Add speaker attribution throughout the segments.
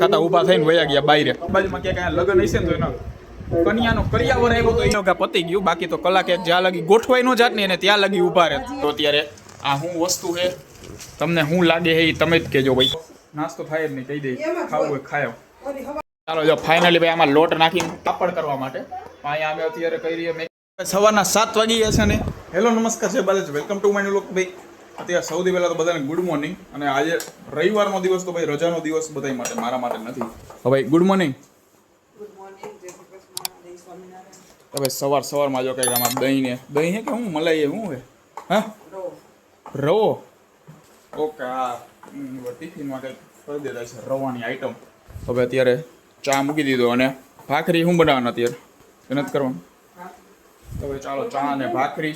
Speaker 1: ખાતા ઊભા થઈને વયા ગયા બાયરે. બાજુમાં ક્યાંક લગ્ન હશે ને તો એનો કન્યાનો કરિયાવર આવ્યો તો એનો પતી ગયું. બાકી તો કલાક જ્યાં લગી ગોઠવાઈ નો જાત ને એને ત્યાં લગી ઊભા રહે. તો અત્યારે આ શું વસ્તુ છે તમને શું લાગે છે એ તમે જ કહેજો ભાઈ. નાસ્તો થાય જ નહીં કહી દઈ, ખાવું હોય ખાયો. ચાલો જો ફાઇનલી ભાઈ આમાં લોટ નાખીને પાપડ કરવા માટે અહીંયા અમે અત્યારે કરી રહ્યા. સવારના 7 વાગી ગયા છે ને. હેલો નમસ્કાર છે બાલેજ, welcome to my new vlog. ભાઈ અત્યારે સૌથી પહેલાં તો બધાને ગુડ મોર્નિંગ. અને આજે રવિવારનો દિવસ તો ભાઈ રજાનો દિવસ બધા માટે, મારા માટે નથી. હવે ભાઈ ગુડ મોર્નિંગ. હવે સવારમાં જો કંઈક આમાં દહીં હે કે હું મલાઈ શું હે? હા રવો. ઓકે હા ટિફિનમાં કંઈક કરી દેતા છે રવાની આઈટમ. હવે અત્યારે ચા મૂકી દીધો અને ભાખરી શું બનાવવાના અત્યારે એ નથી કરવાનું. તો હવે ચાલો ચા અને ભાખરી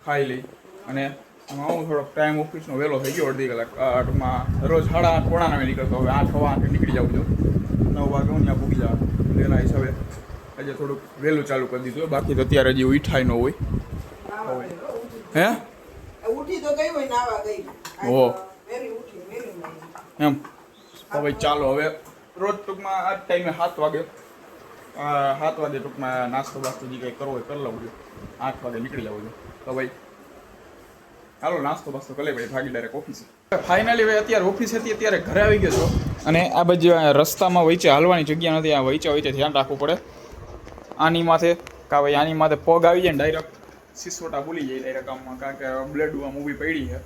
Speaker 1: ખાઈ લઈ. અને હું થોડોક ટાઈમ ઓફિસનો વહેલો થઈ ગયો, અડધી કલાક. ટૂંકમાં રોજ 8:30 પોણા 9 નીકળતો, હવે 8:15 નીકળી જાઉં છું. 9 વાગે હું ત્યાં પૂગી જાઉં. એના હિસાબે આજે થોડુંક વહેલું ચાલુ કરી દીધું. બાકી તો અત્યારે હજી ઉઠાઈ ન હોય. હે ઉઠી તો ગઈ હોય નાવા ગઈ. ઓ એમ તો ભાઈ ચાલો હવે રોજ ટૂંકમાં આ ટાઈમે 7 વાગે ટૂંકમાં નાસ્તો બાસ્તો જે કંઈ કરવો હોય કરી લઉં છું. 8 વાગે નીકળી જાઉં છું. તો ભાઈ હાલો નાસ્તો બાસ્તો કરી લે ભાઈ, ભાગી ડાયરેક્ટ ઓફિસે. ફાઇનલી ભાઈ અત્યારે ઓફિસ હતી, અત્યારે ઘરે આવી ગયો છો. અને આ બાજુ રસ્તામાં વચ્ચે હાલવાની જગ્યા નથી. આ વચ્ચે ધ્યાન રાખવું પડે. આની માથે ભાઈ આની માથે પગ આવી જાય ને ડાયરેક્ટ સિસોટા ભૂલી જાય ડાયરેક્ટ આમમાં, કારણ કે બ્લેડમાં મૂવી પડી છે.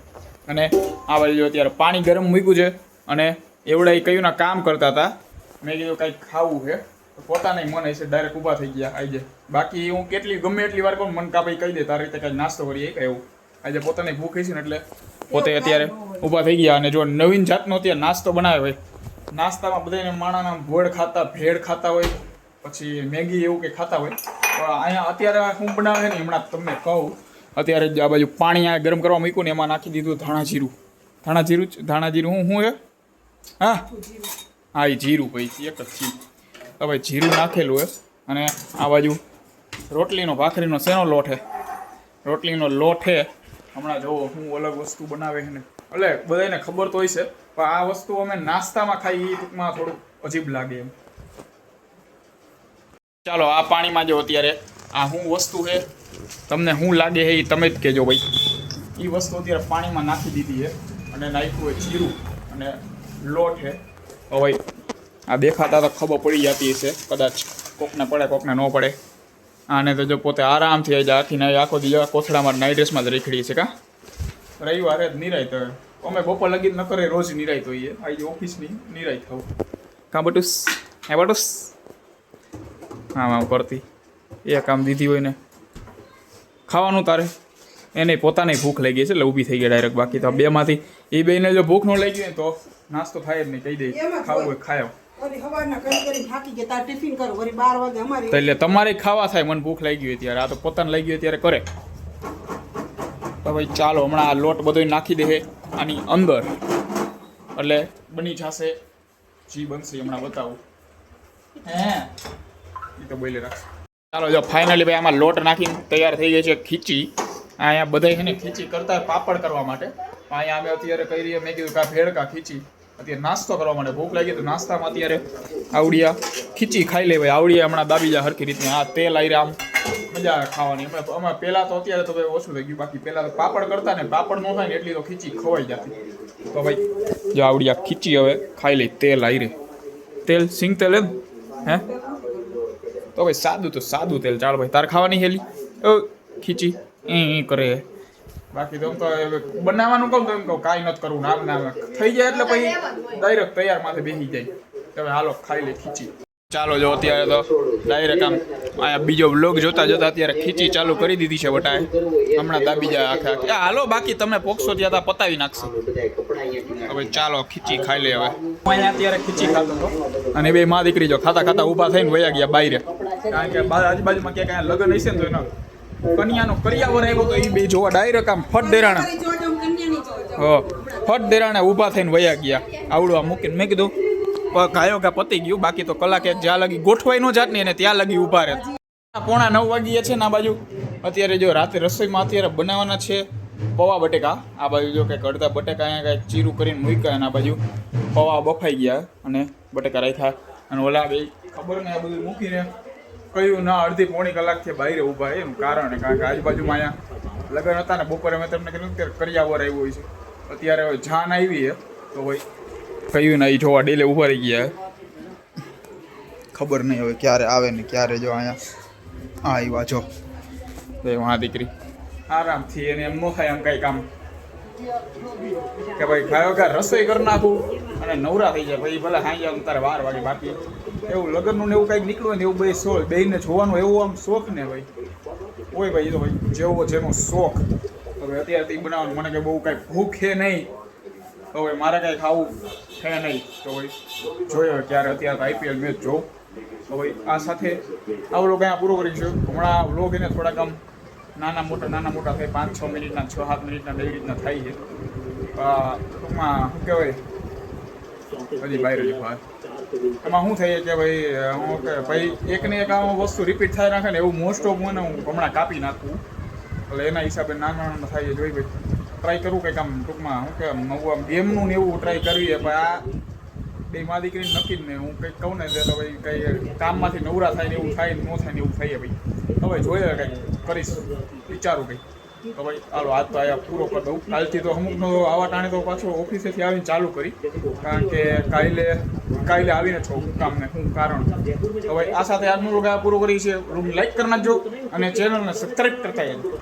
Speaker 1: અને આ બાજુ અત્યારે પાણી ગરમ મૂક્યું છે. અને એવડા કહ્યું ના કામ કરતા હતા. મેં કીધું કંઈક ખાવું છે, પોતાને મન હશે ડાયરેક્ટ ઊભા થઈ ગયા આજે. બાકી હું ગમે એટલી વાર કહું મન ભાઈ કહી દે તારી રીતે કાંઈ નાસ્તો કરીએ કે એવું. આજે પોતાને ભૂખ હશે ને એટલે પોતે અત્યારે ઊભા થઈ ગયા. અને જો નવીન જાતનો અત્યારે નાસ્તો બનાવે હોય, નાસ્તામાં બધાને માણાના ભોળ ખાતા, ભેળ ખાતા હોય, પછી મેગી એવું કંઈ ખાતા હોય. તો અહીંયા અત્યારે શું બનાવે ને હમણાં તમને કહું. અત્યારે આ બાજુ પાણી આ ગરમ કરવા મૂક્યું ને એમાં નાખી દીધું ધાણા જીરું શું છે? હા એ જીરું ભાઈ, એક જ ચીજ. તો ભાઈ જીરું નાખેલું હોય. અને આ બાજુ રોટલીનો ભાખરીનો શેનો લોટ છે? રોટલીનો લોટ છે. હમણાં જોવો હું અલગ વસ્તુ બનાવે છે ને, એટલે બધાને ખબર તો હોય છે, પણ આ વસ્તુ અમે નાસ્તામાં ખાઈ એ ટૂંકમાં થોડુંક અજીબ લાગે એમ. ચાલો આ પાણીમાં જો અત્યારે આ શું વસ્તુ છે તમને શું લાગે છે એ તમે જ કહેજો ભાઈ. એ વસ્તુ અત્યારે પાણીમાં નાખી દીધી છે અને નાખ્યું હોય જીરું અને લોટ છે. હવે આ દેખાતા તો ખબર પડી જતી હશે, કદાચ કોકને પડે કોકને ન પડે. આને તો જો પોતે આરામથી આવી જાય. આખો દિવસ કોથળામાં નાઇટ ડ્રેસમાં જ રેખડી છે. કા રવિવારે જ નિરાય તો અમે બપોર લગી ન કરે, રોજ નિરાય તો એ આવી ઓફિસની નિરાય થવું. કાં બટુસ હે બટુસ આમ કરતી એ કામ દીધી હોય ને ખાવાનું તારે એને પોતાને ભૂખ લાગી છે એટલે ઊભી થઈ ગઈ ડાયરેક્ટ. બાકી તો બેમાંથી એ બેને જો ભૂખ ન લાગી હોય તો નાસ્તો થાય જ નહીં, કહી દઈ ખાવું હોય ખાયો. એટલે તમારે ખાવા થાય, મને ભૂખ લાગી હોય ત્યારે. આ તો પોતાને લાગી હોય ત્યારે કરે. તો ભાઈ ચાલો હમણાં આ લોટ બધો નાખી દે આની અંદર, એટલે બની જશે. જી બનશે હમણાં બતાવું. હે એ તો બોલી રાખશે. ચાલો જો ફાઇનલી ભાઈ આમાં લોટ નાખીને તૈયાર થઈ ગઈ છે ખીચી. અહીંયા બધા છે ને ખીચી કરતા પાપડ કરવા માટે. અહીંયા અમે અત્યારે કરી રહ્યા. મેં કીધું કાં ભેળ કાં ખીચી. અત્યારે નાસ્તો કરવા માટે ભૂખ લાગી તો નાસ્તામાં અત્યારે આવડિયા ખીચી ખાઈ લેવાય. આવડિયા હમણાં દાબી જાય હરખી રીતની. આ તેલ આવી આમ મજા આવે ખાવાની. અમે પહેલાં તો અત્યારે તો ભાઈ ઓછું થઈ ગયું. બાકી પહેલાં તો પાપડ કરતા ને પાપડ ન થાય ને એટલી તો ખીચી ખવાઈ જતી. તો ભાઈ જો આવડિયા ખીચી હવે ખાઈ લઈ. તેલ આવી રે, તેલ સિંગ તેલ એમ હે તો ભાઈ સાદું તેલ. ચાલો ભાઈ તારે ખાવાની હેલી ખીચી એ કરે. બાકી તો બનાવવાનું કહું તો એમ કહું કાંઈ નથી કરવું. નામ થઈ જાય એટલે પછી ડાયરેક્ટ તૈયાર માથે બેસી જાય. હવે હાલો ખાઈ લે ખીચી. ચાલો જો અત્યારે તો ડાયરેક્ટ આમ અહીંયા બીજો વ્લોગ જોતા અત્યારે ખીચી ચાલુ કરી દીધી છે બટાએ. હમણાં દાબી જાય આખે. હાલો બાકી તમે પોક્ષો ત્યાં પતાવી નાખશે. હવે ચાલો ખીચી ખાઈ લે. હવે અહીંયા અત્યારે ખીચી ખાતો હતો અને બે માં દીકરી જો ખાતા ઊભા થઈને વયા ગયા બાયરે. કારણ કે આજુબાજુમાં ક્યાંક લગ્ન હશે ને તો એનો કન્યાનો કરિયાવર આવ્યો તો એ બે જોવા ડાયરેક્ટ આમ ફટ દેરાણે ઊભા થઈને વયા ગયા આવડવા મૂકીને. મેં કીધું ગાયો કા પતી ગયું. બાકી તો કલાક જ્યાં લગી ગોઠવાઈ નો જાત ને એને ત્યાં લગી ઊભા રહે. પોણા 9 વાગ્યા છે ને આ બાજુ. અત્યારે જો રાતે રસોઈમાં અત્યારે બનાવવાના છે પૌવા બટેકા. આ બાજુ જો કંઈક અડધા બટેકા અહીંયા કંઈક ચીરું કરીને મૂક્યા અને આ બાજુ પૌવા બફાઈ ગયા અને બટેકા રાખ્યા અને ઓલા બે ખબર ને આ બધું મૂકીને કયું ના અડધી પોણી કલાકથી બહાર ઊભા એમ કારણ કે આજુબાજુમાં અહીંયા લગ્ન હતા ને બપોરે મેં તમને કીધું કે કરિયાવર આવ્યું હોય છે અત્યારે હવે જાન આવી છે તો ભાઈ કયું ના એ જોવા ડેલે ઊભા રહી ગયા ખબર નહીં હવે ક્યારે આવે ને ક્યારે જો અહીંયા આવ્યા જો વાહ દીકરી આરામથી એને એમ ન થાય એમ કંઈ કામ કે ભાઈ ખાયો કે રસોઈ કરી નાખું અને નવરા થઈ જાય ભાઈ ભલે હાઈ જાવ તારે 12 વાગે બાકી એવું લગ્નનું ને એવું કંઈક નીકળ્યું ને એવું ભાઈ બેયને જોવાનું એવું આમ શોખ ને ભાઈ હોય ભાઈ તો ભાઈ જેવો જેનો શોખ હવે અત્યારથી બનાવવાનું મને કે બહુ કાંઈ ભૂખ છે નહીં તો ભાઈ મારે કાંઈ ખાવું છે નહીં તો ભાઈ જોયો ક્યારે અત્યારે આઈપીએલ મેચ જોઉં તો ભાઈ આ સાથે આ વ્લોગ અહીંયા પૂરો કરીશું હમણાં વ્લોગ એને થોડાક આમ નાના મોટા થાય 5-6 મિનિટના 6-7 મિનિટના એવી રીતના થાય છે ટૂંકમાં શું કહેવાય હજી બહાર જ બહાર એમાં શું થાય કે ભાઈ હું કે ભાઈ એકને એક આમ વસ્તુ રિપીટ થાય રાખે ને એવું મોસ્ટ ઓફ મને હું હમણાં કાપી નાખું એટલે એના હિસાબે નાના થાય જોઈ ભાઈ ટ્રાય કરવું કંઈક આમ ટૂંકમાં શું કે નવું આમ ગેમનું ને એવું ટ્રાય કરવી પણ આ બે મા દીકરીને નક્કી જ નહીં હું કંઈક કહું ને તો ભાઈ કંઈ કામમાંથી નવરા થાય ને એવું થાય ન થાય ને એવું થાય ભાઈ હવે જોઈએ કંઈક કરીશ વિચારું કંઈક તો ભાઈ ચાલો આજ તો આયા પૂરો કરી દઉં કાલથી તો અમુકનો આવા ટાણે તો પાછો ઓફિસેથી આવીને ચાલુ કરી કારણ કે કાલે આવીને છો કામને શું કારણ તો ભાઈ આ સાથે આજનું લોક પૂરો કરી છે રૂમ લાઈક કરી નાખજો અને ચેનલને સબસ્ક્રાઈબ કરતા જજો.